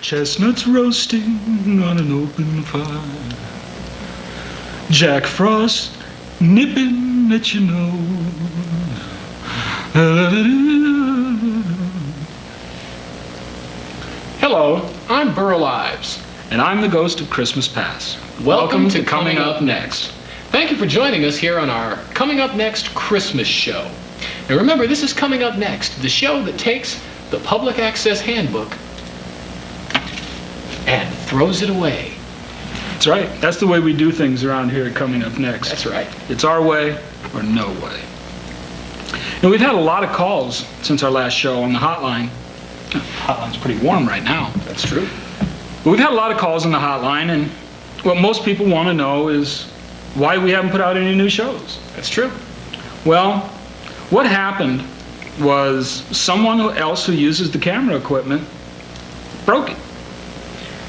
Chestnuts roasting on an open fire. Jack Frost nipping at your nose. Hello, I'm Burl Ives. And I'm the ghost of Christmas Past. Welcome to Coming Up Next. Thank you for joining us here on our Coming Up Next Christmas show. And remember, this is Coming Up Next, the show that takes the public access handbook and throws it away. That's right. That's the way we do things around here at Coming Up Next. That's right. It's our way or no way. And we've had a lot of calls since our last show on the hotline. The hotline's pretty warm right now. That's true. But we've had a lot of calls on the hotline, and what most people want to know is why we haven't put out any new shows. That's true. Well, what happened was someone else who uses the camera equipment broke it.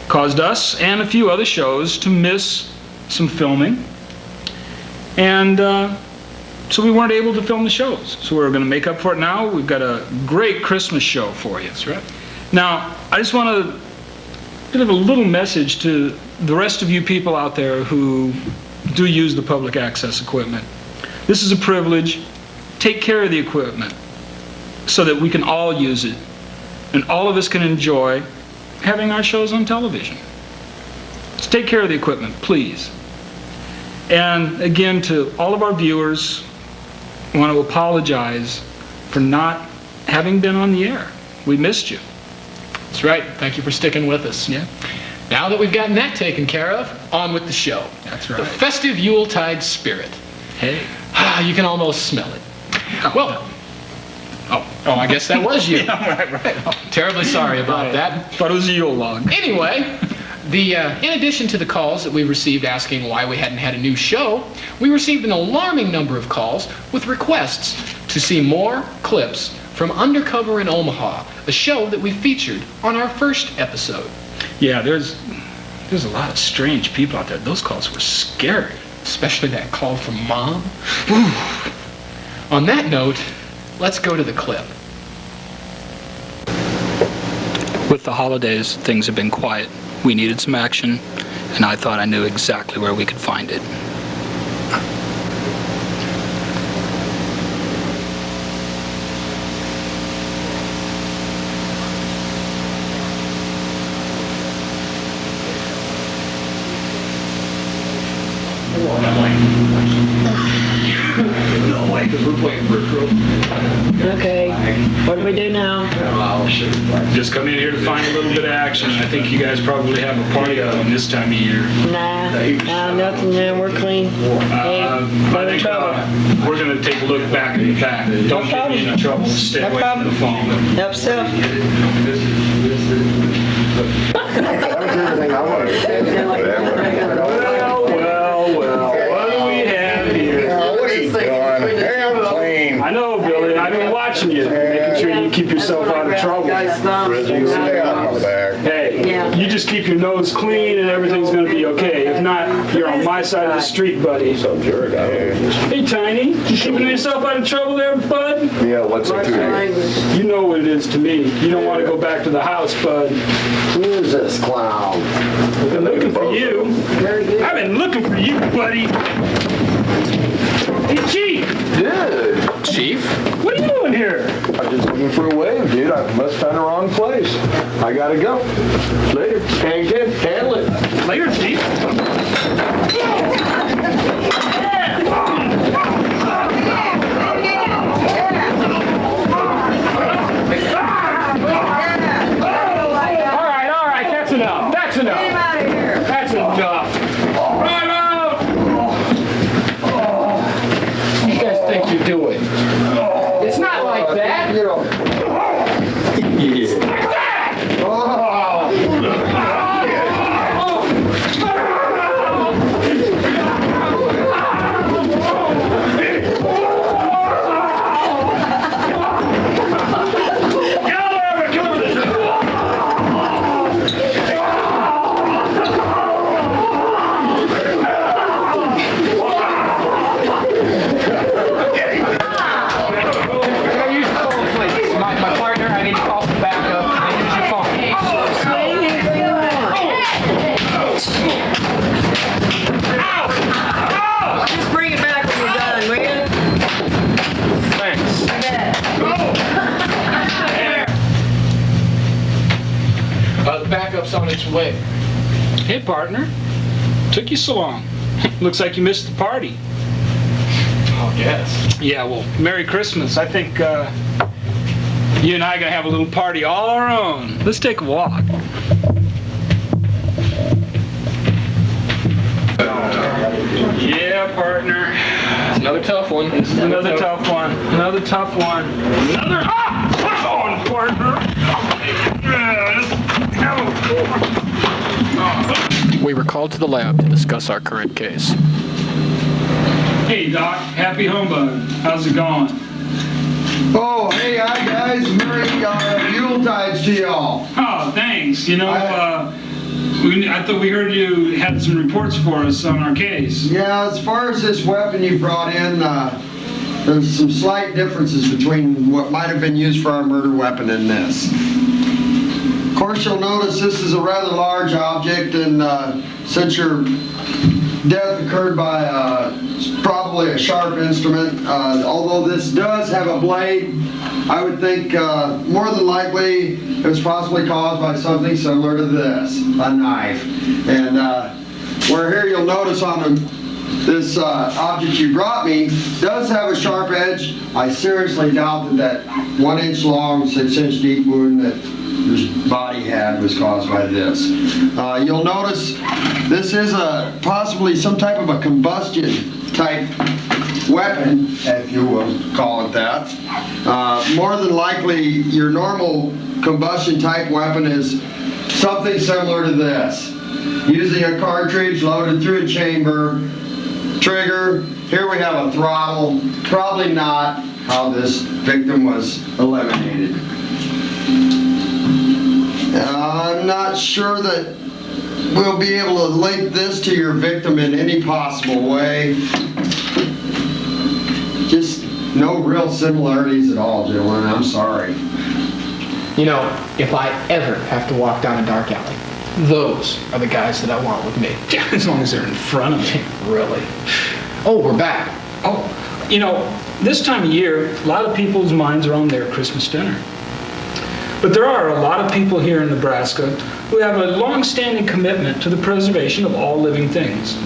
Caused us and a few other shows to miss some filming. And so we weren't able to film the shows. So we're going to make up for it now. We've got a great Christmas show for you. That's right. Now, I just want to give a little message to the rest of you people out there who do use the public access equipment. This is a privilege. Take care of the equipment so that we can all use it and all of us can enjoy having our shows on television. So take care of the equipment, please. And again, to all of our viewers, I want to apologize for not having been on the air. We missed you. That's right. Thank you for sticking with us. Yeah. Now that we've gotten that taken care of, on with the show. That's right. The festive Yuletide spirit. Hey. You can almost smell it. Oh, well, I guess that was you. Yeah, right. Oh, terribly sorry about right. that. Thought it was a Yule log. Anyway, in addition to the calls that we received asking why we hadn't had a new show, we received an alarming number of calls with requests to see more clips from Undercover in Omaha, a show that we featured on our first episode. Yeah, there's a lot of strange people out there. Those calls were scary. Especially that call from Mom. Whew. On that note, let's go to the clip. With the holidays, things have been quiet. We needed some action, and I thought I knew exactly where we could find it. Okay, what do we do now? Just come in here to find a little bit of action. I think you guys probably have a party going this time of year. Nah, nothing there, we're clean. Hey, I no think trouble. we're going to take a look back in the back. Don't get me in trouble. Stay No away from problem. the phone. Help self. Well, what do we have here? I know, Billy. I've been watching you, making sure you keep yourself out of trouble. Hey, you just keep your nose clean and everything's going to be okay. If not, you're on my side of the street, buddy. Hey, Tiny, you keeping yourself out of trouble there, bud? Yeah, what's it to you? You know what it is to me. You don't want to go back to the house, bud. Who's this clown? I've been looking for you. I've been looking for you, buddy. Hey, Chief. Dude, Chief? What are you doing here? I'm just looking for a wave, dude. I must have found the wrong place. I gotta go. Later. Hang in. Handle it. Later, Chief. All right, that's enough. That's enough. Get him out of here. That's enough. Right out! What do you guys think you're doing? It's not like that. You know. Like that! backup's on its way. Hey, partner. Took you so long. Looks like you missed the party. Oh, yes. Yeah, well, Merry Christmas. I think you and I are going to have a little party all our own. Let's take a walk. Yeah, partner. It's another tough one. This is another tough one. Another tough one. Another tough one, partner. We were called to the lab to discuss our current case. Hey, Doc. Happy humbug. How's it going? Oh, hey, hi guys. Merry Yuletides to y'all. Oh, thanks. You know, I thought we heard you had some reports for us on our case. Yeah, as far as this weapon you brought in, there's some slight differences between what might have been used for our murder weapon and this. Of course, you'll notice this is a rather large object, and since your death occurred by probably a sharp instrument, although this does have a blade, I would think more than likely it was possibly caused by something similar to this, a knife. And where here you'll notice on this object you brought me does have a sharp edge. I seriously doubt that 1 inch long, 6 inch deep wound that his body had was caused by this. You'll notice this is possibly some type of a combustion type weapon, if you will call it that. More than likely, your normal combustion type weapon is something similar to this. Using a cartridge loaded through a chamber, trigger, here we have a throttle, probably not how this victim was eliminated. I'm not sure that we'll be able to link this to your victim in any possible way. Just no real similarities at all, gentlemen. I'm sorry. You know, if I ever have to walk down a dark alley, those are the guys that I want with me. As long as they're in front of me. Really? Oh, we're back. Oh, you know, this time of year, a lot of people's minds are on their Christmas dinner. But there are a lot of people here in Nebraska who have a long-standing commitment to the preservation of all living things.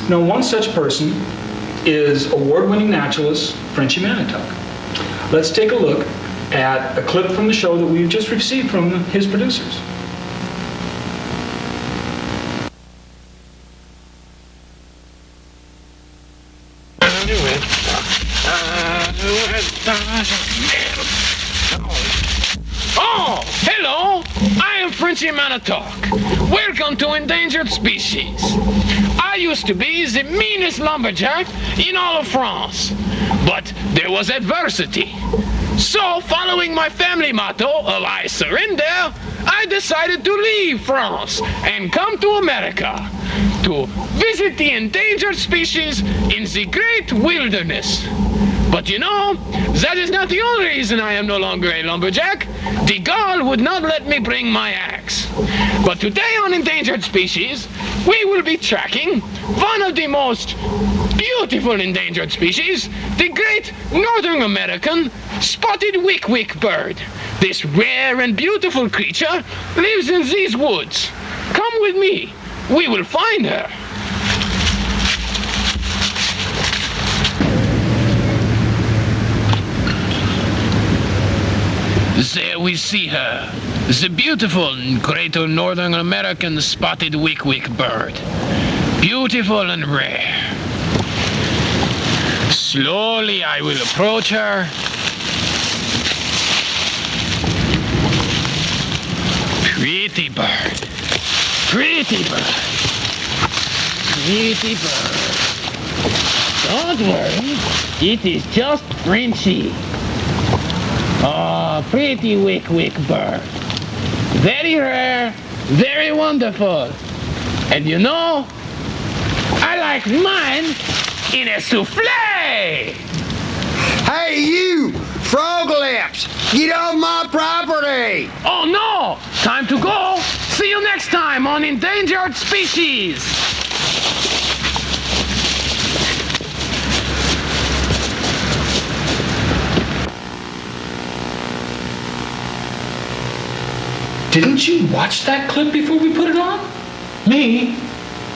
Now, one such person is award-winning naturalist Frenchie Manitouk. Let's take a look at a clip from the show that we've just received from his producers. Oh, hello! I am Frenchie Manitouk. Welcome to Endangered Species. I used to be the meanest lumberjack in all of France, but there was adversity. So, following my family motto of I surrender, I decided to leave France and come to America to visit the endangered species in the great wilderness. But you know, that is not the only reason I am no longer a lumberjack. De Gaulle would not let me bring my axe. But today on Endangered Species, we will be tracking one of the most beautiful endangered species, the great Northern American spotted wick-wick bird. This rare and beautiful creature lives in these woods. Come with me. We will find her. There we see her, the beautiful greater Northern American spotted wick-wick bird. Beautiful and rare. Slowly I will approach her. Pretty bird. Pretty bird. Pretty bird. Don't worry, it is just Frenchie. Oh, pretty wick-wick bird. Very rare, very wonderful. And you know, I like mine in a souffle! Hey, you! Frog lips! Get off my property! Oh no! Time to go! See you next time on Endangered Species! Didn't you watch that clip before we put it on? Me?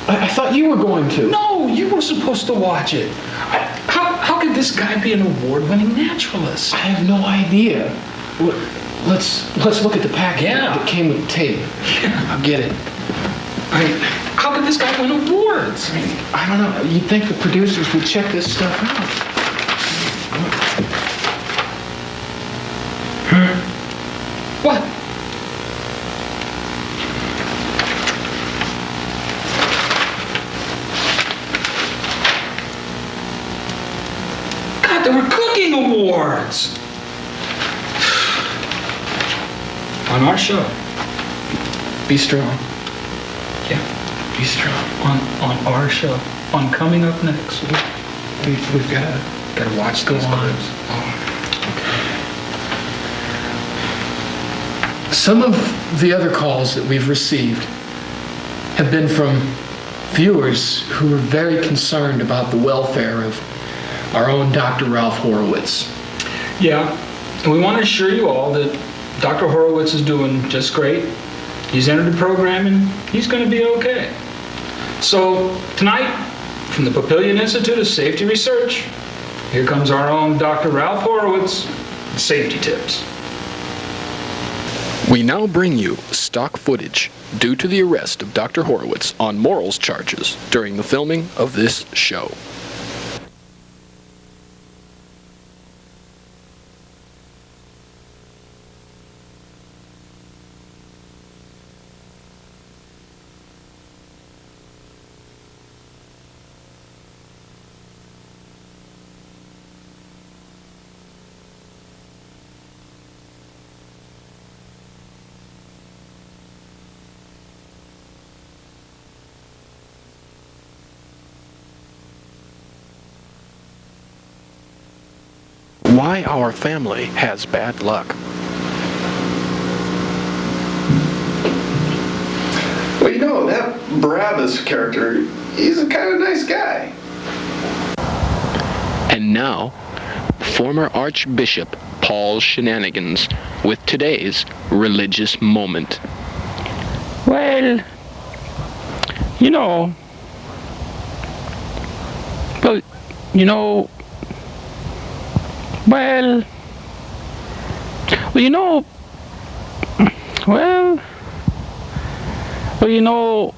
I thought you were going to. No, you were supposed to watch it. How could this guy be an award-winning naturalist? I have no idea. Let's look at the packet that came with the tape. Yeah. I'll get it. How could this guy win awards? I don't know. You'd think the producers would check this stuff out. What? God, there were cooking awards! On our show. Be strong. Yeah, be strong. On our show. On Coming Up Next. We've got to watch those clips. Some of the other calls that we've received have been from viewers who are very concerned about the welfare of our own Dr. Ralph Horowitz. Yeah, and we want to assure you all that Dr. Horowitz is doing just great. He's entered the program and he's going to be okay. So tonight, from the Papillion Institute of Safety Research, here comes our own Dr. Ralph Horowitz, Safety Tips. We now bring you stock footage due to the arrest of Dr. Horowitz on morals charges during the filming of this show. Why our family has bad luck. Well, you know, that Barabbas character, he's a kind of nice guy. And now, former Archbishop Paul's shenanigans with today's religious moment. Well, you know, well, you know, well, you know, well, you know,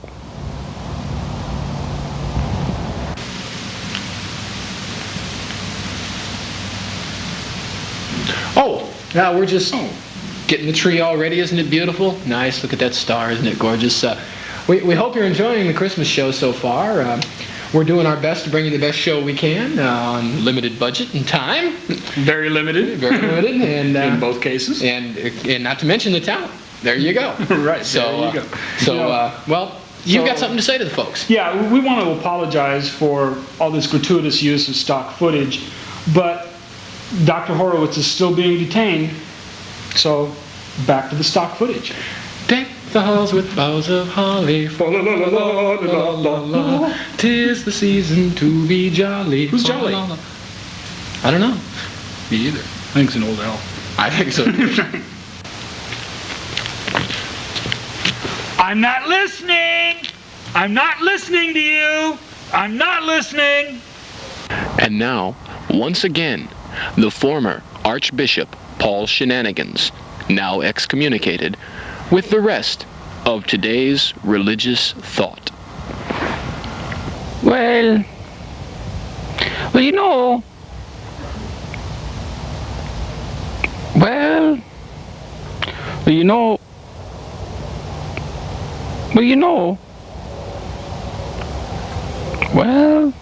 oh, now we're just getting the tree all ready. Isn't it beautiful? Nice. Look at that star. Isn't it gorgeous? We hope you're enjoying the Christmas show so far. We're doing our best to bring you the best show we can on limited budget and time. Very limited. Very limited. And in both cases. And not to mention the talent. There you go. Right. So, there you go. Well, you've got something to say to the folks. Yeah, we want to apologize for all this gratuitous use of stock footage, but Dr. Horowitz is still being detained, so back to the stock footage. Deck the halls with boughs of holly. Fa la la la la la la la. 'Tis the season to be jolly. Who's jolly? I don't know. Me either. I think it's an old elf. I think so too. I'm not listening! I'm not listening to you! I'm not listening! And now, once again, the former Archbishop Paul Shenanigans, now excommunicated, with the rest of today's religious thought. well, you know, well, you know, well, you know, well,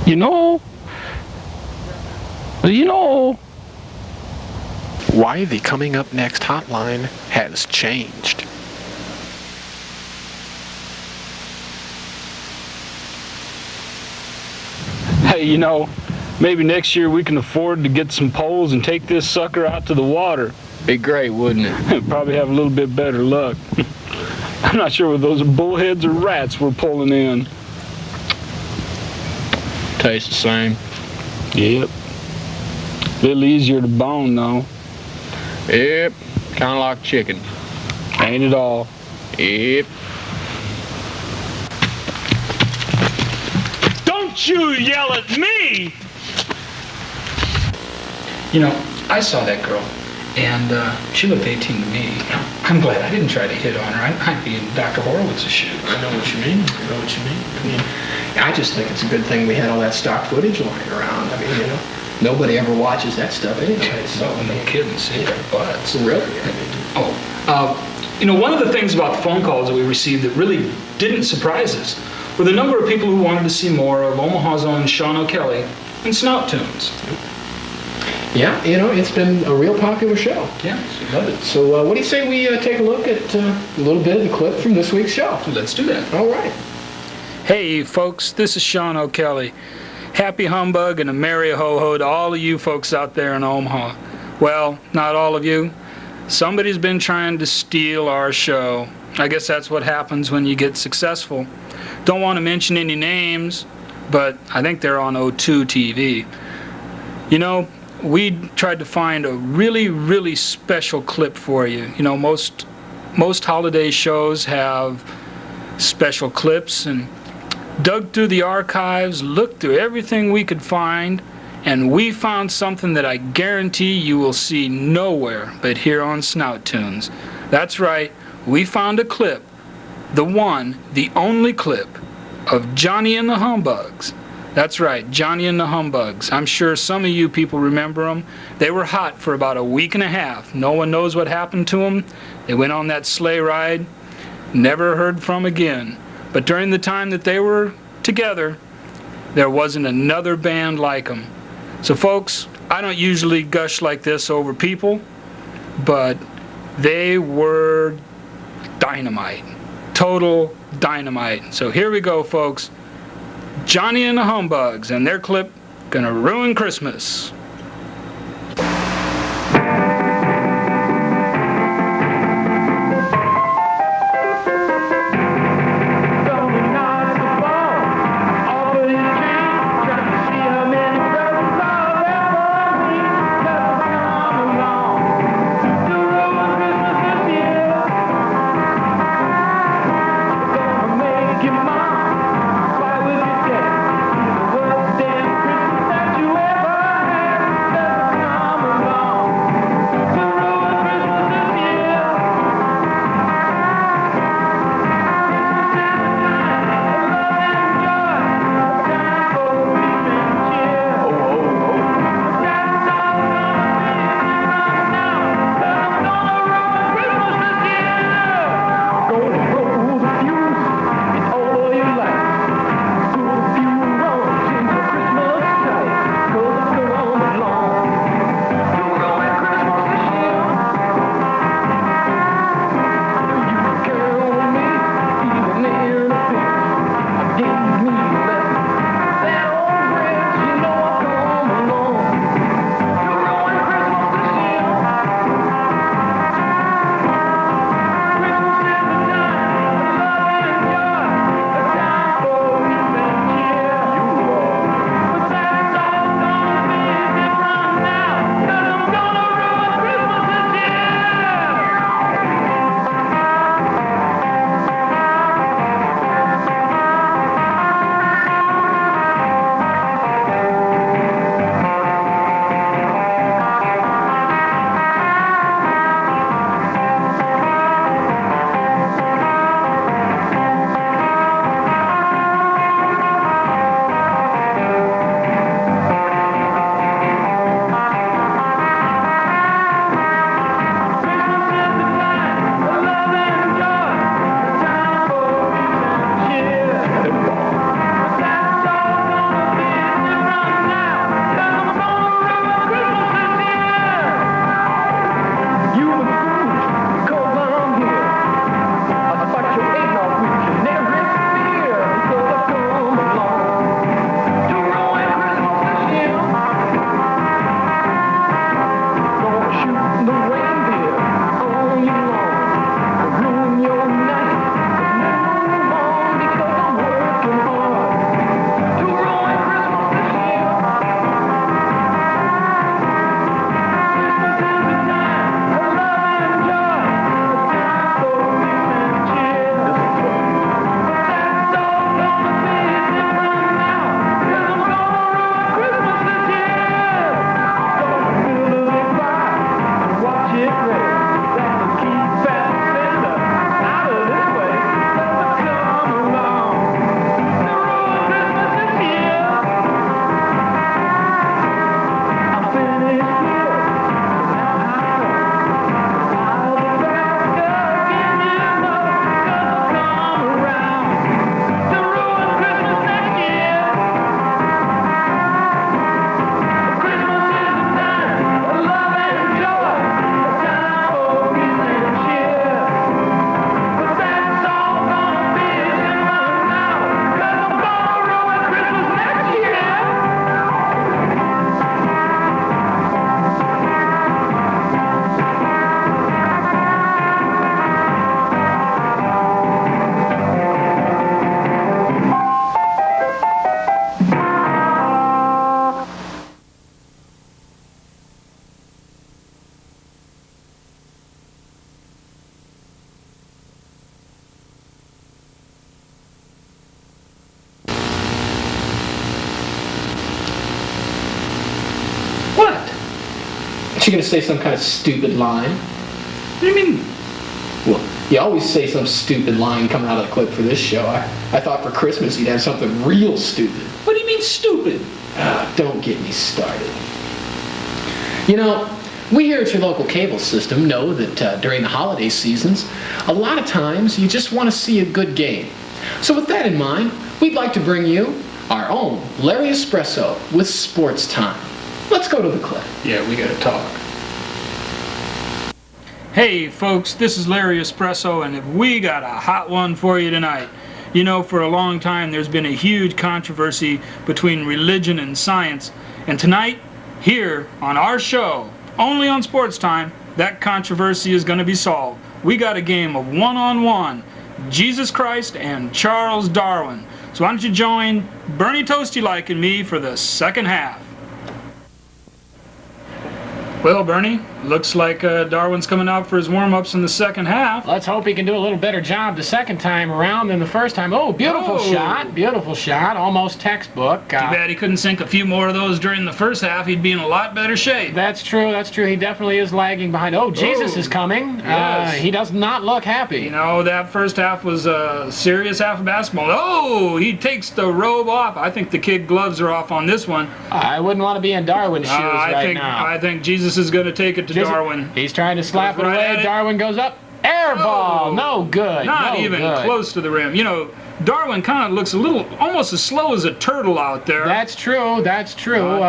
you know, well, you know. Why the Coming Up Next hotline has changed. Hey, you know, maybe next year we can afford to get some poles and take this sucker out to the water. Be great, wouldn't it? Probably have a little bit better luck. I'm not sure whether those are bullheads or rats we're pulling in. Tastes the same. Yep. A little easier to bone, though. Yep, kind of like chicken. Ain't it all? Yep. Don't you yell at me! You know, I saw that girl, and she looked 18 to me. I'm glad I didn't try to hit on her. I'd be in Dr. Horowitz's shoes. I know what you mean. I know what you mean. I mean, I just think it's a good thing we had all that stock footage lying around. I mean, you know, nobody ever watches that stuff anyway. So, No kidding, see their butts. really, I mean, You know, one of the things about the phone calls that we received that really didn't surprise us were the number of people who wanted to see more of Omaha's own Sean O'Kelly and Snout Tunes. yeah, you know, it's been a real popular show. Yeah, love it. So, what do you say we take a look at a little bit of the clip from this week's show? Let's do that. All right. Hey, folks, this is Sean O'Kelly. Happy humbug and a merry ho-ho to all of you folks out there in Omaha. Well, not all of you. Somebody's been trying to steal our show. I guess that's what happens when you get successful. Don't want to mention any names, but I think they're on O2 TV. You know, we tried to find a really, really special clip for you. You know, most holiday shows have special clips, and dug through the archives, looked through everything we could find, and we found something that I guarantee you will see nowhere but here on Snout Tunes. That's right, we found a clip, the one, the only clip, of Johnny and the Humbugs. That's right, Johnny and the Humbugs. I'm sure some of you people remember them. They were hot for about a week and a half. No one knows what happened to them. They went on that sleigh ride, never heard from again. But during the time that they were together, there wasn't another band like them. So folks, I don't usually gush like this over people, but they were dynamite. Total dynamite. So here we go, folks. Johnny and the Humbugs and their clip, Gonna Ruin Christmas. Why would you say the worst damn Christmas that you ever had? you going to say some kind of stupid line? What do you mean? Well, you always say some stupid line coming out of the clip for this show. I thought for Christmas you'd have something real stupid. What do you mean stupid? Don't get me started. You know, we here at your local cable system know that during the holiday seasons, a lot of times you just want to see a good game. So with that in mind, we'd like to bring you our own Larry Espresso with Sports Time. Let's go to the clip. Yeah, we gotta talk. Hey folks, this is Larry Espresso, and we got a hot one for you tonight. You know, for a long time there's been a huge controversy between religion and science, and tonight, here on our show, only on Sports Time, that controversy is going to be solved. We got a game of one-on-one, Jesus Christ and Charles Darwin. So why don't you join Bernie Toasty-like and me for the second half. Well, Bernie, looks like Darwin's coming out for his warm-ups in the second half. Let's hope he can do a little better job the second time around than the first time. Oh, beautiful shot, almost textbook. Too bad he couldn't sink a few more of those during the first half. He'd be in a lot better shape. That's true. He definitely is lagging behind. Oh, Jesus is coming. Yes. He does not look happy. You know, that first half was a serious half of basketball. Oh, he takes the robe off. I think the kid gloves are off on this one. I wouldn't want to be in Darwin's shoes now. I think Jesus is going to take it to Darwin. He's trying to slap it away. Darwin goes up. Air ball. No good. Not even close to the rim. You know, Darwin kind of looks almost as slow as a turtle out there. That's true.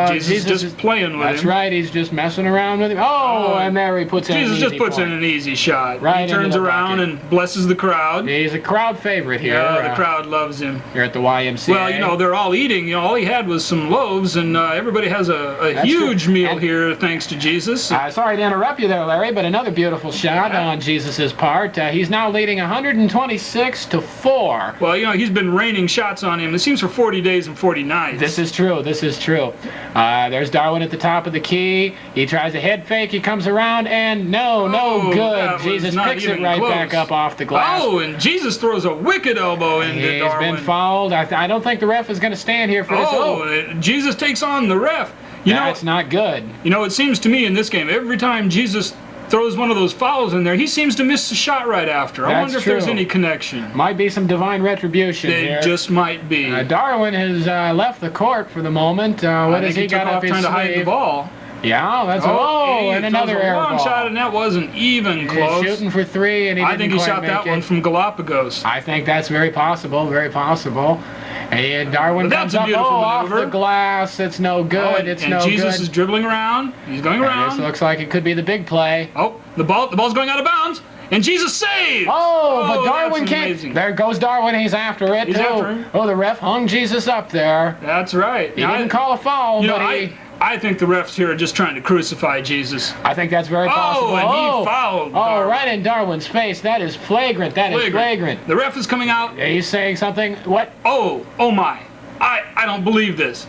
Jesus is just playing with him. That's right. He's just messing around with him. Oh, and there he puts in an easy Jesus just puts point. in an easy shot. Right. He turns around and blesses the crowd. He's a crowd favorite here. Yeah, the crowd loves him. Here at the YMCA. Well, you know, they're all eating. You know, all he had was some loaves, and everybody has a huge meal here thanks to Jesus. Sorry to interrupt you there, Larry, but another beautiful shot on Jesus' part. He's now leading 126-4. Well, you know, he's been raining shots on him. It seems for 40 days and 40 nights. This is true. There's Darwin at the top of the key. He tries a head fake. He comes around, and no good. Jesus picks it right back up off the glass. Oh, and Jesus throws a wicked elbow into Darwin. He's been fouled. I don't think the ref is going to stand here for this. Jesus takes on the ref. That's not good. You know, it seems to me in this game, every time Jesus throws one of those fouls in there, he seems to miss the shot right after. I wonder if there's any connection. Might be some divine retribution here. There just might be. Darwin has left the court for the moment. What has he got up his sleeve? Trying to hide the ball. Yeah, that's and another air ball. Long shot, and that wasn't even close. He's shooting for three, and I think he shot that one from Galapagos. I think that's very possible. And Darwin comes up off the glass. It's no good. And Jesus is dribbling around. He's going around. This looks like it could be the big play. Oh, the ball's going out of bounds. And Jesus saves! But Darwin can't. Amazing. There goes Darwin. He's after it, After him. Oh, the ref hung Jesus up there. That's right. He didn't call a foul, but I think the refs here are just trying to crucify Jesus. I think that's very possible. And he fouled Darwin. Right in Darwin's face. That is flagrant. Is flagrant. The ref is coming out. He's saying something. What? Oh my. I don't believe this.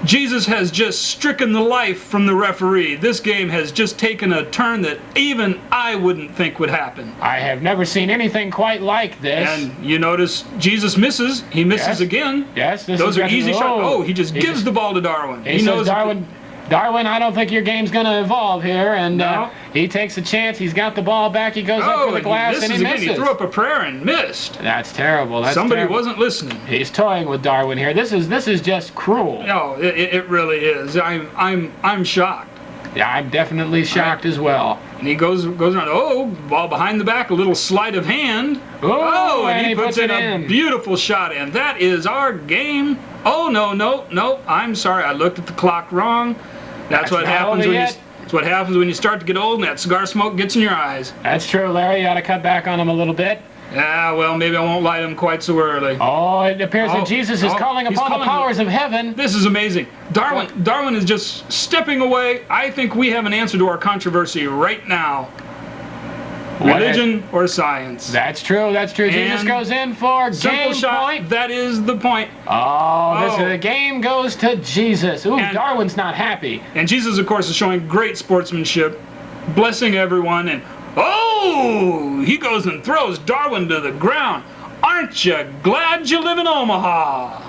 Jesus has just stricken the life from the referee. This game has just taken a turn that even I wouldn't think would happen. I have never seen anything quite like this. And you notice Jesus misses. He misses again. Yes. Those are easy shots. He just gives the ball to Darwin. He knows Darwin, I don't think your game's going to evolve here. And he takes a chance. He's got the ball back. He goes up for the glass, and he misses. He threw up a prayer and missed. That's terrible. Somebody wasn't listening. He's toying with Darwin here. This is just cruel. No, it really is. I'm shocked. Yeah, I'm definitely shocked as well. And he goes around. Ball behind the back, a little sleight of hand. And he puts in a beautiful shot. And that is our game. Oh, no. I'm sorry. I looked at the clock wrong. That's what happens when you start to get old and that cigar smoke gets in your eyes. That's true, Larry. You ought to cut back on him a little bit. Yeah, well, maybe I won't light him quite so early. Oh, it appears that Jesus is calling upon the powers of heaven. This is amazing. Darwin is just stepping away. I think we have an answer to our controversy right now. Religion or science? That's true. Jesus goes in for game point. That is the point. The game goes to Jesus. Darwin's not happy. And Jesus, of course, is showing great sportsmanship, blessing everyone, and he goes and throws Darwin to the ground. Aren't you glad you live in Omaha?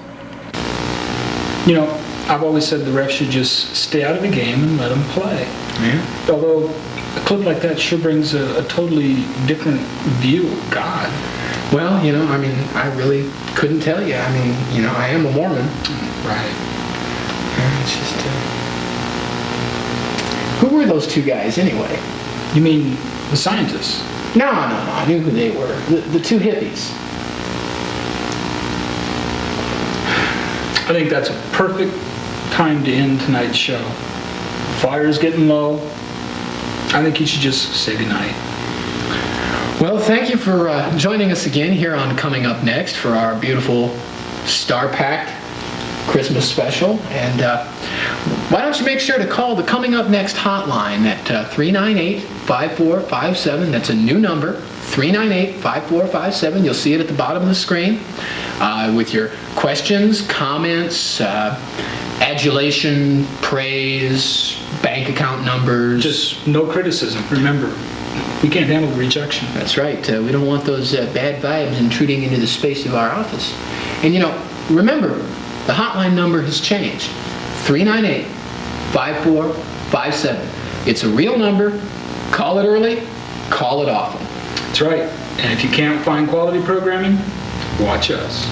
You know, I've always said the ref should just stay out of the game and let them play. Yeah. Although a clip like that sure brings a totally different view of God. Well, you know, I mean, I really couldn't tell you. I mean, you know, I am a Mormon. Right. It's just, who were those two guys anyway? You mean the scientists? No, I knew who they were. The two hippies. I think that's a perfect time to end tonight's show. Fire's getting low. I think you should just say goodnight. Well, thank you for joining us again here on Coming Up Next for our beautiful star-packed Christmas special. And why don't you make sure to call the Coming Up Next hotline at 398-5457. That's a new number, 398-5457. You'll see it at the bottom of the screen with your questions, comments, adulation, praise, bank account numbers. Just no criticism. Remember, we can't handle rejection. That's right. We don't want those bad vibes intruding into the space of our office. And you know, remember, the hotline number has changed. 398-5457. It's a real number. Call it early. Call it often. That's right. And if you can't find quality programming, watch us.